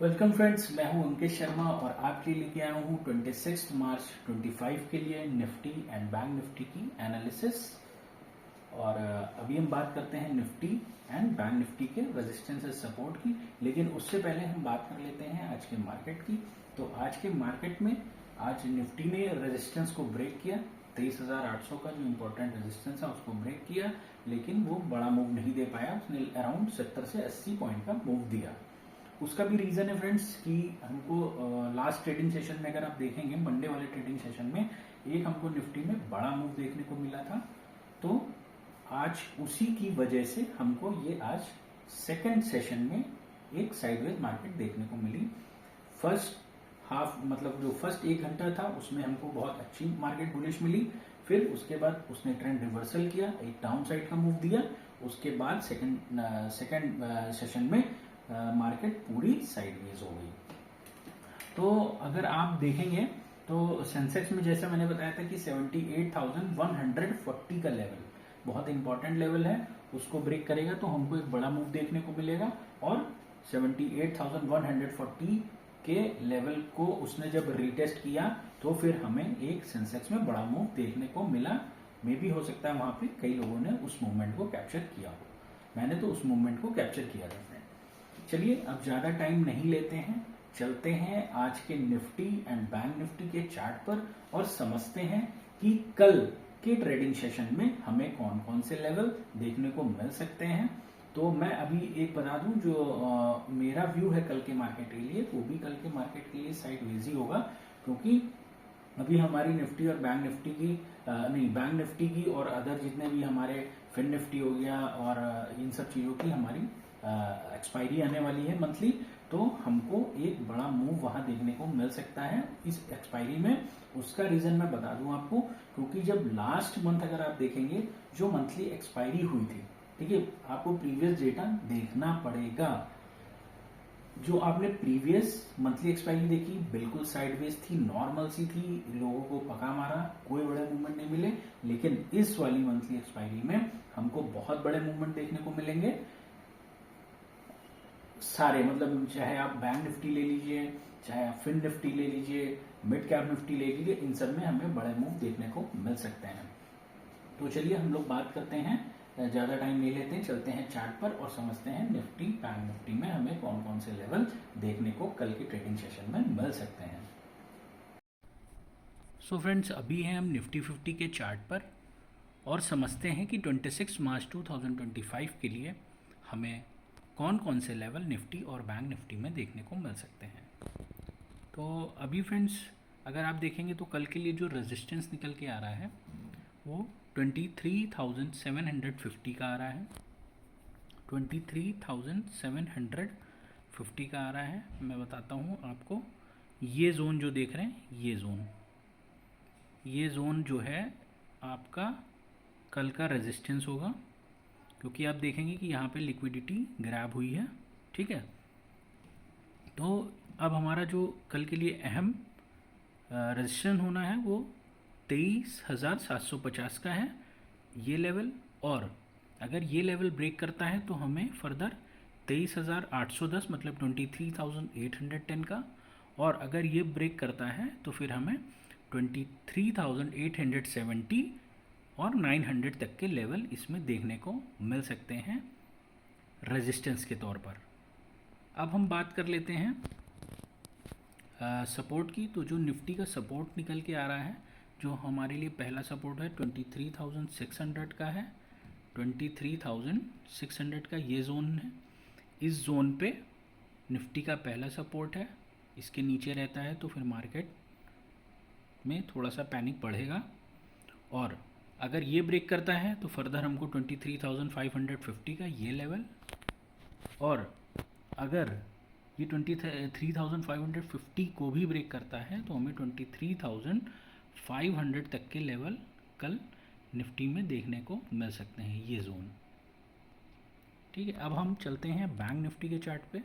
Welcome friends, मैं हूं अंकित शर्मा और आपके लिए लेके आया हूं 26 मार्च 25 के लिए निफ्टी एंड बैंक निफ्टी की एनालिसिस। और अभी हम बात करते हैं निफ्टी एंड बैंक निफ्टी के रेजिस्टेंस एंड सपोर्ट की। लेकिन उससे पहले हम बात कर लेते हैं आज के मार्केट की। तो आज के मार्केट में आज निफ्टी ने रेजिस्टेंस को ब्रेक किया। 23,800 का जो इम्पोर्टेंट रेजिस्टेंस है उसको ब्रेक किया, लेकिन वो बड़ा मूव नहीं दे पाया। उसने अराउंड 70 से 80 पॉइंट का मूव दिया। उसका भी रीजन है फ्रेंड्स कि हमको लास्ट ट्रेडिंग सेशन में अगर आप देखेंगे, मंडे वाले ट्रेडिंग सेशन में एक हमको निफ्टी में बड़ा मूव देखने को मिला था। तो आज उसी की वजह से हमको ये आज सेकंड सेशन में एक साइडवेज मार्केट देखने को मिली। फर्स्ट हाफ मतलब जो फर्स्ट एक घंटा था उसमें हमको बहुत अच्छी मार्केट बुलिश मिली। फिर उसके बाद उसने ट्रेंड रिवर्सल किया, एक डाउन साइड का मूव दिया। उसके बाद सेकंड सेशन में मार्केट पूरी साइडवेज हो गई। तो अगर आप देखेंगे तो सेंसेक्स में जैसा मैंने बताया था कि 78,140 का लेवल बहुत इंपॉर्टेंट लेवल है, उसको ब्रेक करेगा तो हमको एक बड़ा मूव देखने को मिलेगा। और 78,140 के लेवल को उसने जब रिटेस्ट किया तो फिर हमें एक सेंसेक्स में बड़ा मूव देखने को मिला। मे भी हो सकता है वहां पे कई लोगों ने उस मूवमेंट को कैप्चर किया हो, मैंने तो उस मूवमेंट को कैप्चर किया था। चलिए अब ज्यादा टाइम नहीं लेते हैं, चलते हैं आज के निफ्टी एंड बैंक निफ्टी के चार्ट पर और समझते हैं कि कल के ट्रेडिंग सेशन में हमें कौन कौन से लेवल देखने को मिल सकते हैं। तो मैं अभी एक बता दूं, जो मेरा व्यू है कल के मार्केट के लिए, वो भी कल के मार्केट के लिए साइडवेज ही होगा। क्योंकि अभी हमारी निफ्टी और बैंक निफ्टी की बैंक निफ्टी की और अदर जितने भी हमारे फिन निफ्टी हो गया और इन सब चीजों की हमारी एक्सपायरी आने वाली है मंथली। तो हमको एक बड़ा मूव वहां देखने को मिल सकता है इस एक्सपायरी में। उसका रीजन मैं बता दूं आपको, क्योंकि जब लास्ट मंथ अगर आप देखेंगे जो मंथली एक्सपायरी हुई थी, ठीक है, आपको प्रीवियस डेटा देखना पड़ेगा। जो आपने प्रीवियस मंथली एक्सपायरी देखी बिल्कुल साइडवेज थी, नॉर्मल सी थी, लोगों को पका मारा, कोई बड़े मूवमेंट नहीं मिले। लेकिन इस वाली मंथली एक्सपायरी में हमको बहुत बड़े मूवमेंट देखने को मिलेंगे। सारे मतलब चाहे आप बैंक निफ्टी ले लीजिए, चाहे आप फिन निफ्टी ले लीजिए, मिड कैप निफ्टी ले लीजिए, इन सब में हमें बड़े मूव देखने को मिल सकते हैं। तो चलिए हम लोग बात करते हैं, ज्यादा टाइम नहीं लेते हैं, चलते हैं चार्ट पर और समझते हैं निफ्टी बैंक निफ्टी में हमें कौन कौन से लेवल देखने को कल की ट्रेडिंग सेशन में मिल सकते हैं। सो फ्रेंड्स, अभी हैं हम निफ्टी 50 के चार्ट पर और समझते हैं कि 26 मार्च 2025 के लिए हमें कौन कौन से लेवल निफ्टी और बैंक निफ्टी में देखने को मिल सकते हैं। तो अभी फ्रेंड्स अगर आप देखेंगे तो कल के लिए जो रेजिस्टेंस निकल के आ रहा है वो 23,750 का आ रहा है। 23,750 का आ रहा है। मैं बताता हूँ आपको, ये जोन जो देख रहे हैं, ये जोन जो है आपका कल का रेजिस्टेंस होगा, क्योंकि आप देखेंगे कि यहाँ पे लिक्विडिटी ग्रैब हुई है, ठीक है। तो अब हमारा जो कल के लिए अहम रेजिस्टेंस होना है वो 23,750 का है, ये लेवल। और अगर ये लेवल ब्रेक करता है तो हमें फर्दर 23,810 मतलब 23,810 का, और अगर ये ब्रेक करता है तो फिर हमें 23,870 और 900 तक के लेवल इसमें देखने को मिल सकते हैं रेजिस्टेंस के तौर पर। अब हम बात कर लेते हैं सपोर्ट की। तो जो निफ्टी का सपोर्ट निकल के आ रहा है, जो हमारे लिए पहला सपोर्ट है 23,600 का है। 23,600 का ये जोन है। इस जोन पे निफ्टी का पहला सपोर्ट है। इसके नीचे रहता है तो फिर मार्केट में थोड़ा सा पैनिक बढ़ेगा। और अगर ये ब्रेक करता है तो फर्दर हमको 23,550 का ये लेवल, और अगर ये 23,550 को भी ब्रेक करता है तो हमें 23,500 तक के लेवल कल निफ्टी में देखने को मिल सकते हैं, ये जोन, ठीक है। अब हम चलते हैं बैंक निफ्टी के चार्ट पे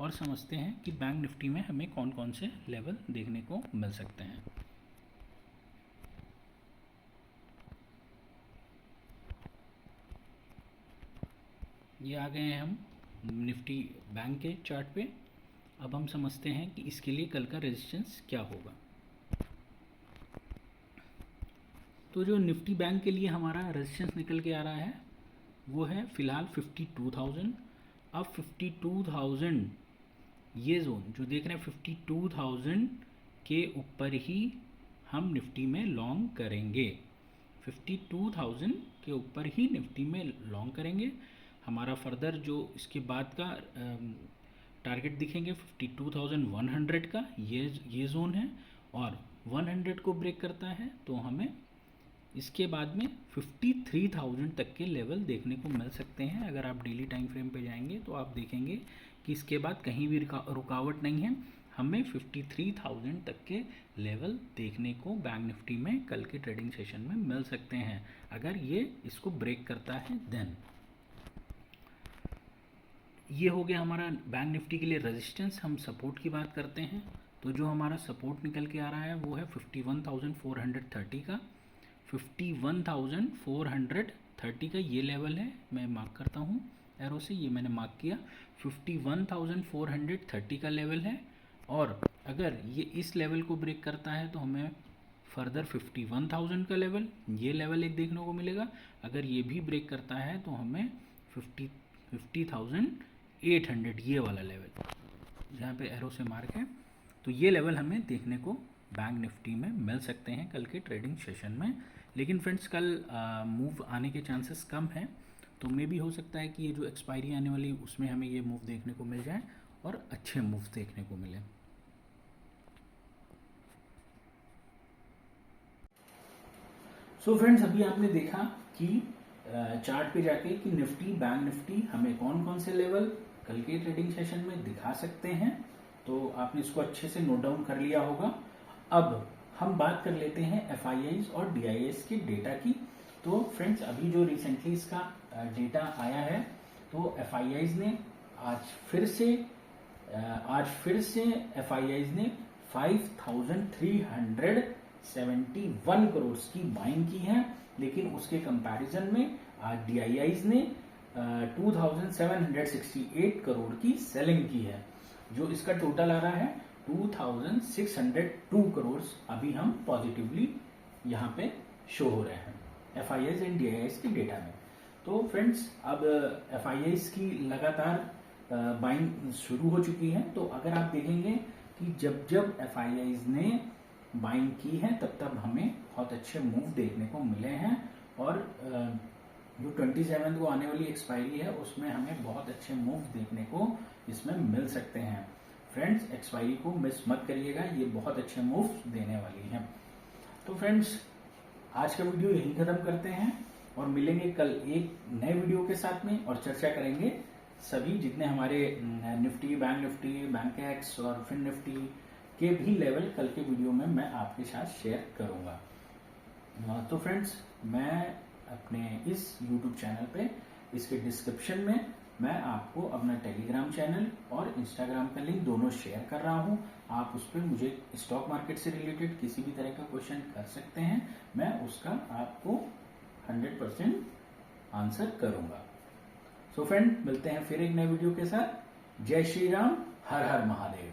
और समझते हैं कि बैंक निफ्टी में हमें कौन कौन से लेवल देखने को मिल सकते हैं। ये आ गए हैं हम निफ्टी बैंक के चार्ट पे। अब हम समझते हैं कि इसके लिए कल का रेजिस्टेंस क्या होगा। तो जो निफ्टी बैंक के लिए हमारा रेजिस्टेंस निकल के आ रहा है वो है फिलहाल 52,000। अब 52,000 ये जोन जो देख रहे हैं 52,000 के ऊपर ही हम निफ्टी में लॉन्ग करेंगे। 52,000 के ऊपर ही निफ्टी में लॉन्ग करेंगे। हमारा फर्दर जो इसके बाद का टारगेट दिखेंगे 52,100 का, ये जोन है, और 100 को ब्रेक करता है तो हमें इसके बाद में 53,000 तक के लेवल देखने को मिल सकते हैं। अगर आप डेली टाइम फ्रेम पे जाएंगे तो आप देखेंगे कि इसके बाद कहीं भी रुकावट नहीं है। हमें 53,000 तक के लेवल देखने को बैंक निफ्टी में कल के ट्रेडिंग सेशन में मिल सकते हैं, अगर ये इसको ब्रेक करता है देन। ये हो गया हमारा बैंक निफ्टी के लिए रेजिस्टेंस। हम सपोर्ट की बात करते हैं तो जो हमारा सपोर्ट निकल के आ रहा है वो है 51,430 का। 51,430 का ये लेवल है, मैं मार्क करता हूँ एरो से, ये मैंने मार्क किया। 51,430 का लेवल है, और अगर ये इस लेवल को ब्रेक करता है तो हमें फर्दर 51,000 का लेवल, ये लेवल एक देखने को मिलेगा। अगर ये भी ब्रेक करता है तो हमें 50,800 ये वाला लेवल जहाँ पे एरो से मार्क है, तो ये लेवल हमें देखने को बैंक निफ्टी में मिल सकते हैं कल के ट्रेडिंग सेशन में। लेकिन फ्रेंड्स कल मूव आने के चांसेस कम हैं, तो मे भी हो सकता है कि ये जो एक्सपायरी आने वाली उसमें हमें ये मूव देखने को मिल जाए और अच्छे मूव देखने को मिले। सो फ्रेंड्स अभी आपने देखा कि चार्ट पे जाके कि निफ्टी बैंक निफ्टी हमें कौन कौन से लेवल कल के ट्रेडिंग सेशन में दिखा सकते हैं, तो आपने इसको अच्छे से नोट डाउन कर लिया होगा। अब हम बात कर लेते हैं FIIs और DIIs के डेटा की। तो फ्रेंड्स अभी जो रिसेंटली इसका डेटा आया है तो FIIs ने आज फिर से FIIs ने 5,371 करोड़ की बाइंग की है, लेकिन उसके कंपैरिजन में आज DIIs ने 2,768 करोड़ की सेलिंग की है। जो इसका टोटल आ रहा है 2,602 करोड़ अभी हम पॉजिटिवली यहाँ पे शो हो रहे हैं FIIs एंड DIIs के डेटा में। तो फ्रेंड्स अब FIIs की लगातार बाइंग शुरू हो चुकी है, तो अगर आप देखेंगे कि जब FIIs ने बाइंग की है तब हमें बहुत अच्छे मूव देखने को मिले हैं, और जो 27 को आने वाली एक्सपायरी है उसमें हमें बहुत अच्छे मूव देखने को इसमें मिल सकते हैं। फ्रेंड्स एक्सपायरी को मिस मत करिएगा, ये बहुत अच्छे मूव देने वाली है। तो फ्रेंड्स आज का वीडियो यही खत्म करते हैं और मिलेंगे कल एक नए वीडियो के साथ में, और चर्चा करेंगे सभी जितने हमारे निफ्टी, बैंक एक्स और फिन निफ्टी के भी लेवल कल के वीडियो में मैं आपके साथ शेयर करूंगा। तो फ्रेंड्स मैं अपने इस YouTube चैनल पे इसके डिस्क्रिप्शन में मैं आपको अपना टेलीग्राम चैनल और इंस्टाग्राम का लिंक दोनों शेयर कर रहा हूं। आप उस पर मुझे स्टॉक मार्केट से रिलेटेड किसी भी तरह का क्वेश्चन कर सकते हैं, मैं उसका आपको 100% आंसर करूंगा। सो फ्रेंड मिलते हैं फिर एक नए वीडियो के साथ। जय श्री राम, हर हर महादेव।